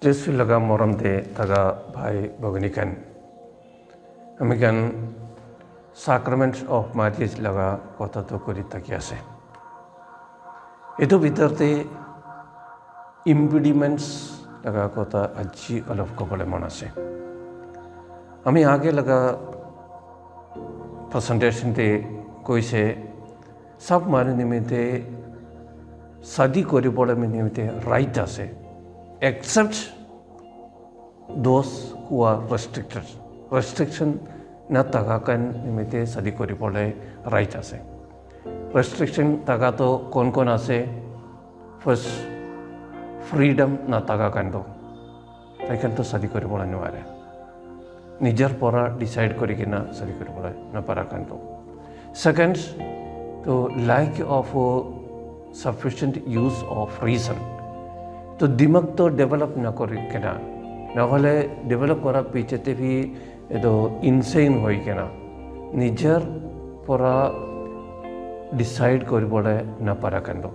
Jesu laga moram de taga bhai bognikan. Amikan sacrament of marriage laga kotha to kori taki ase. Itu bitarte impediments laga kotha aji alaf kobole mon ase. Ami aage laga presentation de koise sab manu nimite sadi kori bole nimite right ase. Except those who are restricted. Restriction na tagakan nimite sadi kori pole right ase. Restriction tagato kon ase. First, freedom na tagakan do. Taikan to sadi kori pole nuare. Nijar pora decide kori kina sadi kori pole na parakan do. Second, to lack of sufficient use of reason. तो दिमाग तो develop न करी केना ना हले develop करा पीछे भी तो इनसेन होई केना निजर परा डिसाइड करी बोले न पारा कंदो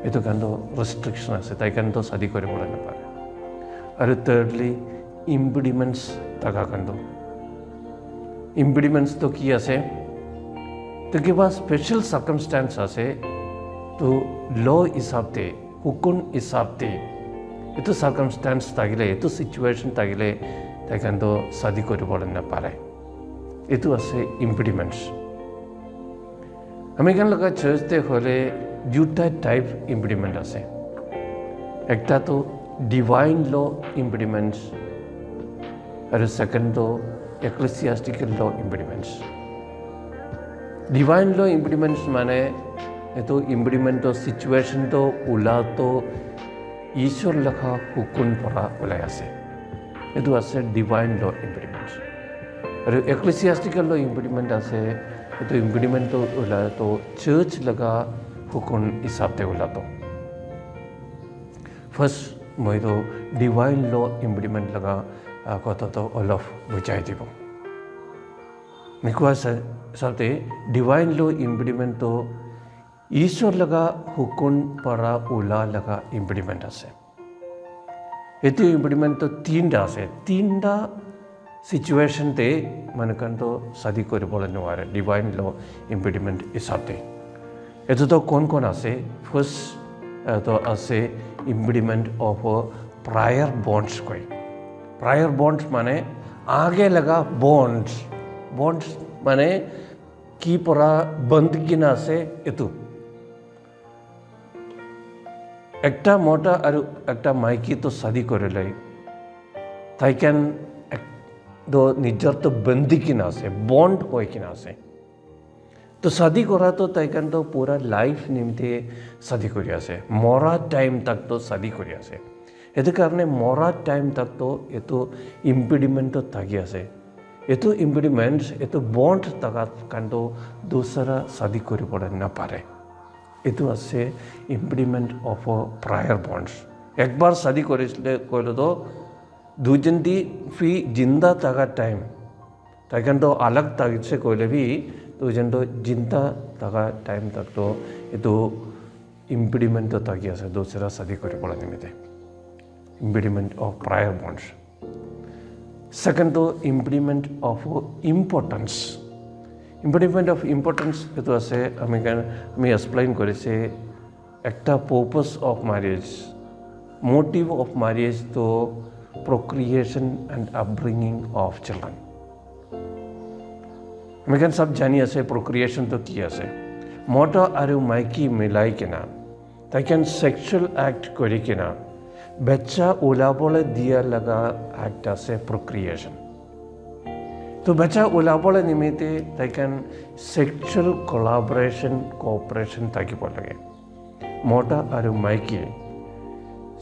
ये तो कंदो रेस्ट्रिक्शन आसे ताई कंदो शादी करी बोले न पारा और thirdly impediments तका कंदो impediments तो की आसे तो के बाद स्पेशल सर्कमस्टेंस आसे तो लॉ हिसाब ते हुकुम हिसाब ते itu circumstance tagile itu situation tagile takando sadi kori bolen na pare itu ase impediments american laga church te hole duta type impediment ase ekta to divine law impediments aru second to ecclesiastical law impediments divine law impediments mane itu impediment to situation to ula to ईश्वर लखा हुकुम परा उलाय आसे ये आसे divine law impediments और एक्लेसियास्टिकल law impediment आसे ये impediment तो उला तो चर्च लगा हुकुम हिसाब ते उला तो फर्स्ट मैं तो डिवाइन लॉ इम्पेडिमेंट लगा कथा तो ऑलफ बुझाई दिबो मिकुआ साथे डिवाइन लॉ इम्पेडिमेंट तो ईश्वर लगा हुकुम परा उला लगा इम्पेडिमेंट आसे ये इम्पेडिमेंट तो तीनटा सिचुएशन ते मनकन तो शादी करि बोले नवारे डिवाइन लॉ इम्पेडिमेंट हिसाब ते ये तो कौन आसे फर्स्ट तो आसे इम्पेडिमेंट ऑफ प्रायर बॉन्ड्स कोई प्रायर बॉन्ड्स माने आगे लगा बॉन्ड्स माने की परा बंद की ना से इतु एकटा मोटा और एकटा माइकी तो शादी करे लाई ताइकन दो निजर तो बंदी की ना से बॉन्ड होए की ना से तो शादी करा तो ताइकन तो पूरा लाइफ निम्ते शादी करिया से मोरा टाइम तक तो शादी करिया से ये कारणे मोरा टाइम तक तो ये तो इम्पेडिमेंट तो तागिया से ये तो इम्पेडिमेंट्स ये तो बॉन्ड तक कंदो दूसरा शादी करि पड़े ना पारे itu ase impediment of prior bonds एक बार शादी करिले कोइलो तो दुजन दी फी जिंदा तगा टाइम ताकन तो अलग तग से कोइले भी दुजन तो जिंदा तगा टाइम तक तो itu impediment तो तगी आसे दूसरा शादी करि पड़ा निमिते impediment of prior bonds second तो impediment of importance impediment of importance itu ase ami explain kore se ekta purpose of marriage motive of marriage to procreation and upbringing of children ami sab jani ase procreation to ki ase mota aru maiki milai kena taken sexual act kori kena bachcha ulabole dia laga act ase procreation तो बच्चा उलाबोले निमित्ते ताकन sexual collaboration cooperation ताकि बोल लगे मोटा अरु Mikey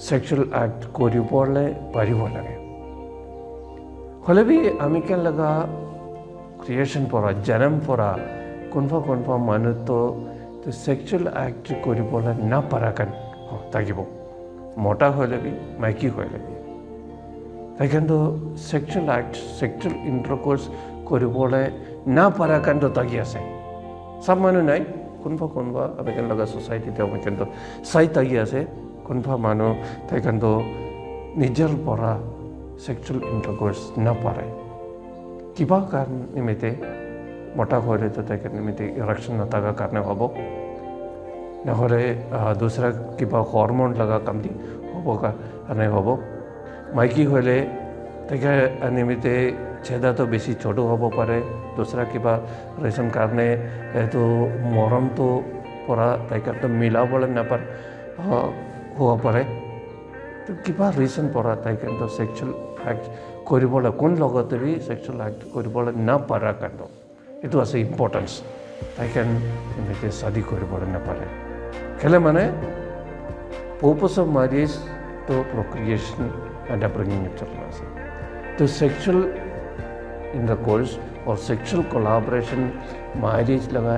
sexual act कोरी बोले परी बोल लगे हले भी अमिकन लगा क्रिएशन परा जन्म परा कुनफा मानु तो सेक्सुअल एक्ट कोरी बोले ना पराकन ताकि बो मोटा होले भी माइकी होले भी ताकन तो सेक्सुअल एक्ट सेक्सुअल इंटरकोर्स करि बोले ना पारा कान तो तागी आसे सब मानु नाइ कोनफा अबेकन लगा सोसाइटी ते अबेकन तो साइ तागी आसे कोनफा मानु ताकन तो নিজৰ পৰা ছেক্সুৱেল ইণ্টাৰকোৰ্ছ নাপাৰে কিবা কাৰণ নিমিত্তে মোটা হ'লেতো তাইৰ নিমিত্তে ইৰেকশ্যন নথকাৰ কাৰণে হ'ব নহ'লে দুসৰা কিবা হৰম'ন লগা কামটি হ'ব কাৰণে হ'ব মাইকী হ'লে তাইৰ নিমিত্তে ছেদাটো বেছি ছোটো হ'ব পাৰে দুসৰা কিবা ৰিজন কাৰণে এইটো মৰমটো পৰা তাইৰটো মিলাবলৈ নাপাৰে হ'ব পাৰে তো কিবা ৰিজন পৰা তাইৰটো ছেক্সুৱেল এক্ট কৰিবলৈ কোন লগতে বি ছেক্সুৱেল এক্ট কৰিবলৈ নাপাৰা কাৰণে এইটো আছে ইম্পৰ্টেঞ্চ তাইৰ নিমিত্তে শাদী কৰিবলৈ নাপাৰে কেলে মানে purpose of marriage to procreation and upbringing children আছে তো sexual intercourse or sexual collaboration marriage লগা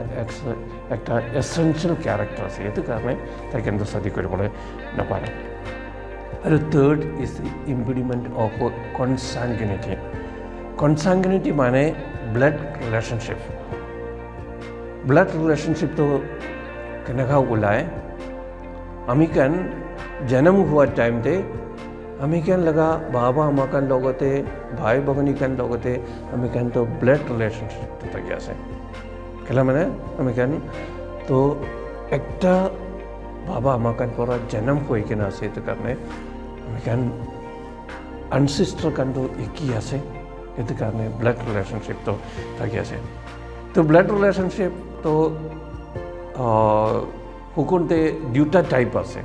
একটা essential character আছে এইটো কাৰণে তাই কিন্তু শাদী কৰিবলৈ নাপাৰে আৰু third is the embodiment of consanguinity consanguinity মানে blood relationship তো কেনেকুৱা ওলায় আমি কেন জন্ম হোৱা টাইমতে আমি কেন লগা বাবা আমাকান লগতে ভাই ভগনী কেন লগতে আমি কেন তো ব্লাড ৰিলেশ্যনশ্বিপটো থাকি আছে কেলা মানে আমি কেন তো একটা বাবা আমাকান পৰা জন্ম হৈ কিনে আছে এইটো কাৰণে আমি কেন আনচিষ্ট্ৰ কানটো একি আছে এইটো কাৰণে ব্লাড ৰিলেশ্যনশ্বিপটো থাকি আছে তো ব্লাড ৰিলেশ্যনশ্বিপ তো হুকুনতে দুটা টাইপ আছে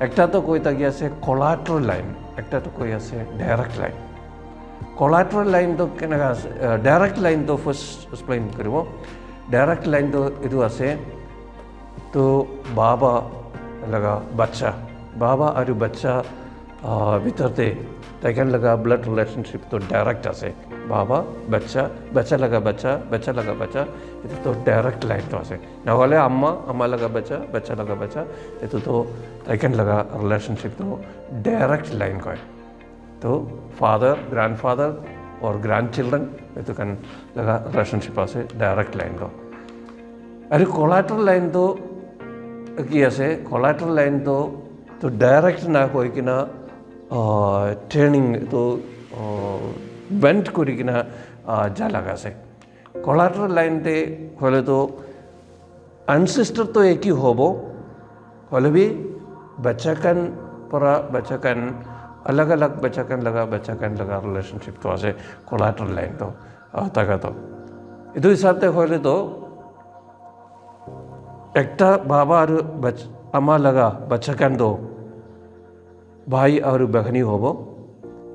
একটা তো কৈ থাকি আছে কোলাট্ৰেল লাইন একটা তো কৈ আছে ডাইৰেক্ট লাইন কোলাট্ৰেল লাইনটো কেনেকুৱা আছে ডাইৰেক্ট লাইনটো ফাৰ্ষ্ট এক্সপ্লেইন কৰিব ডাইৰেক্ট লাইনটো এইটো আছে তো বাবা লগা বাচ্চা বাবা আৰু বাচ্চা ভিতৰতে তাইকান লগা ব্লাড ৰিলেশ্যনশ্বিপটো ডাইৰেক্ট আছে বাবা বাচ্চা লগা বাচ্চা এইটো তো ডাইৰেক্ট লাইনটো আছে নহ'লে আম্মা লগা বাচ্চা লগা বাচ্চা এইটো তো তাইকান লগা ৰিলেশ্যনশ্বিপটো ডাইৰেক্ট লাইন কয় তো ফাদাৰ গ্ৰাণ্ডফাদাৰ অৰ গ্ৰাণ্ড চিলড্ৰেন এইটো কান লগা ৰিলেশ্যনশ্বিপ আছে ডাইৰেক্ট লাইনটো আৰু কোলাট্ৰেল লাইনটো কি আছে কোলাট্ৰেল লাইনটো তো ডাইৰেক্ট না হৈ কিনা ট্ৰেইনিং তো বেণ্ট কৰি কিনা যা লগা আছে কোলাট্ৰেল লাইনতে হ'লে তো আনচিষ্টৰ তো একেই হ'ব হ'লে বি বাচ্চাকান পৰা বাচ্চাকান अलग अलग বাচ্চাকান লগা ৰিলেশ্যনশ্বিপটো আছে কোলাট্ৰেল লাইনটো তাকাতো এইটো হিচাপতে হ'লে তো একটা বাবা আৰু আমা লগা বাচ্চাকান তো ভাই আৰু বাঘনী হ'ব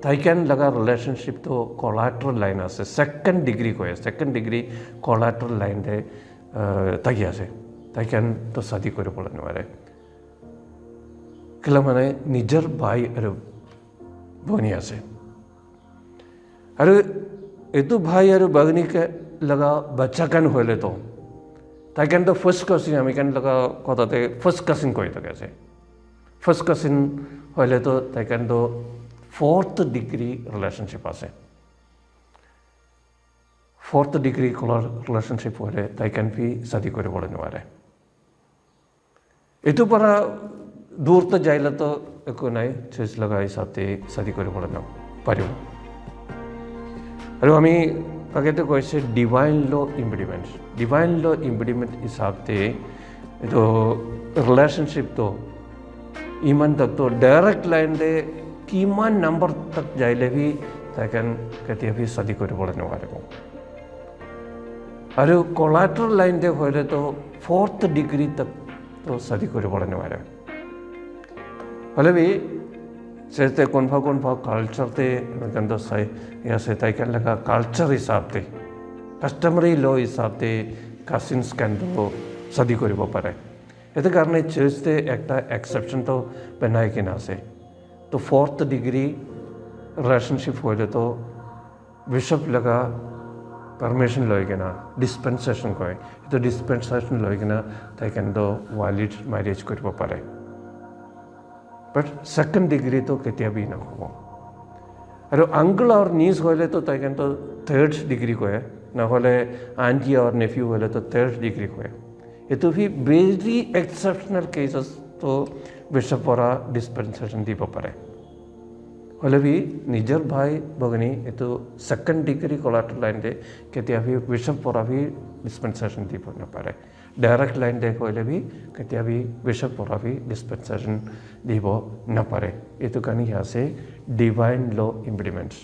তাইকান লগা ৰিলেশ্যনশ্বিপটো কোলাট্ৰেল লাইন আছে ছেকেণ্ড ডিগ্ৰী কোলাট্ৰেল লাইনতে থাকি আছে তাইকান তো শাদী কৰিবলৈ নোৱাৰে কেলে মানে নিজৰ ভাই আৰু ভনী আছে আৰু এইটো ভাই আৰু বাঘনীকে লগা বাচ্চাকান হ'লে তো তাইকান তো ফাৰ্ষ্ট কাজিন আমি কেন লগা কথাতে ফাৰ্ষ্ট কাজিন কৈ থাকে আছে ফাৰ্ষ্ট কাজিন হ'লে তো তাইকান তো ফোৰ্থ ডিগ্ৰি ৰিলেশনশিপ আছে ফোৰ্থ ডিগ্ৰি ৰিলেশনশিপ হলে তাইকান ভি শাদী কৰিবলৈ নোৱাৰে এইটো পৰা দূৰতে যাইলে তো একো নাই চেজ লগা হিচাপতে শাদী কৰিবলৈ পাৰিব আৰু আমি আগতে কৈছে ডিভাইন ল ইম্পেডিমেণ্ট হিচাপতে এইটো ৰিলেশ্যনশ্বিপটো ইমান তক তো ডাইৰেক্ট লাইনতে কিমান নম্বৰ তক যাইলে ভি তাইকান কেতিয়া ভি শাদী কৰিবলৈ নোৱাৰিব আৰু কোলাট্ৰেল লাইনতে হ'লে তো ফোৰ্থ ডিগ্ৰী তক তো শাদী কৰিবলৈ নোৱাৰে হ'লে ভি যেতে কোনবা কালচাৰতে কিন্তু আছে তাইকান লগা কালচাৰ হিচাপতে কাষ্টমাৰী ল হিচাপতে কাজিনছ কিন্তু শাদী কৰিব পাৰে এইটো কাৰণে চাৰ্চতে একটা এক্সেপশ্যনটো বনাই কিনে আছে তো ফোর্থ ডিগ্রি রিলেশনশিপ হলে তো বিশপ লগা পারমিশন লৈ কিনা ডিসপেনসেশন কয় এইটো ডিসপেনসেশন লৈ কিনা তাই কিন্তু ভ্যালিড ম্যাৰেজ কৰিব পাৰে বাট সেকেন্ড ডিগ্ৰি তো কেতিয়াবি নহ'ব আৰু আংকল আৰু নিজ হ'লে তো তাই কিন্তু থাৰ্ড ডিগ্ৰি কয় নহ'লে আন্টি আৰু নেফিউ হ'লে তো থাৰ্ড ডিগ্ৰি কয় এইটো ভি ভেৰি এক্সেপশ্যনেল কেছেছ তো বিশপ পৰা ডিসপেনসেশন দিব পাৰে হ'লে বি নিজৰ ভাই ভগনী এইটো ছেকেণ্ড ডিগ্ৰী কলাটো লাইন দে কেতিয়াবি বিশ্বপ পৰা বি ডিছপেনচেশ্যন দিব নাপাৰে ডাইৰেক্ট লাইন দে কৰিলে বি কেতিয়াবি বিশ্বপ পৰা বি ডিছপেনচেশ্যন দিব নাপাৰে এইটো কাৰণে আছে ডিভাইন ল' ইমপ্লিমেণ্টছ